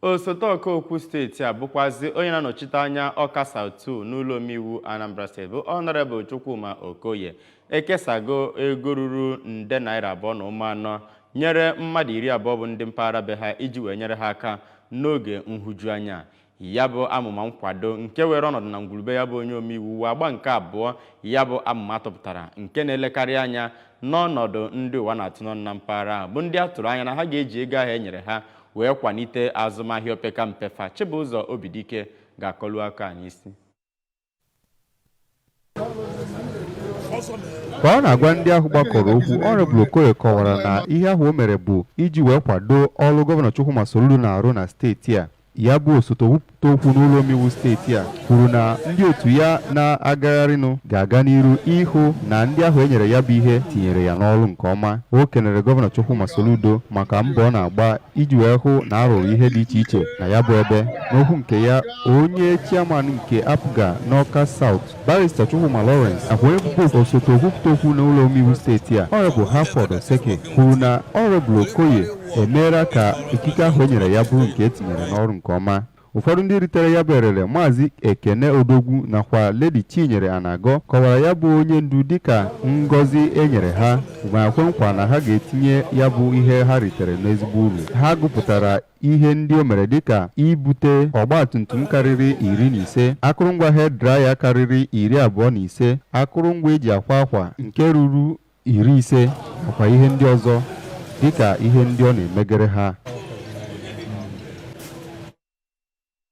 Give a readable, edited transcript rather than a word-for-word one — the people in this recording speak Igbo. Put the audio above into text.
Osote Okokwu steeti a bụkwazi onye na-anọchite anya Ọka South n'ụlọ omeiwu Anambra State bụ Honorable Chukwuma Okoye ekesago ego ruru nde naira 2.4 nyere mmadụ 20 bụ ndị mpaghara be ha iji wee nyere ha aka n'oge nhụjuanya. Ya bụ amụma nkwado nke were ọnọdụ na ngwurube ya bụ onye omeiwu agba nke abụọ ya bụ amụma atụpụtara nke na-elekarị anya n'ọnọdụ ndị ụwa na-atụ n'ọnụ na mpaghara bụ ndị a tụrụ anya na ha ga-eji ego ahụ e nyere ha wee kwalite azụmahịa opeka mpefa. Chibụzọ Obidike ga-akọlu aka n'isi. Ka ọ na-agwa ndị ahụ gbakọrọ okwu, Honorable Okoye kọwara na ihe ahụ o mere bụ iji wee kwado ọrụ gọvanọ Chukwuma Soludo na-arụ na steeti a. Ya bụ osote okwu n'ụlọ omeiwu steeti a kwuru na ndị otu ya na-agagharịnụ ga-aga n'iru ịhụ na ndị ahụ e nyere ya bụ ihe tinyere ya n'ọrụ nke ọma. O kenere gọvanọ Chukwuma Soludo maka mbọ ọ na-agba iji wee hụ na arụrụ ihe dị iche iche na ya bụ ebe. N'okwu nke ya, onye chairman nke APGA n'Ọka South, Barrister Chukwuma Lawrence, nakwa onye bụbu osote okwu n'ụlọ omeiwu steeti a, Honorable Harford Oseke, kwuru na Honorable Okoye emeela ka ikike ahụ e nyere ya bụrụ nke etinyere n'ọrụ nke ọma. Ụfọdụ ndị ritere ya bụ erere Maazị Ekene Odogwu nakwa Lady Chinyere Anago kọwara ya bụ onye ndu dịka ngọzi e nyere ha ma kwe nkwa na ha ga-etinye ya bụ ihe ha ritere n'ezigbo uru. Ha gụpụtara ihe ndị o mere dịka ibute ọgbatumtum karịrị 15, akụrụngwa head dryer karịrị 25, akụrụngwa eji akwa akwa nke ruru 50 nakwa ihe ndị ọzọ dịka ihe ndị ọ na-emegere ha.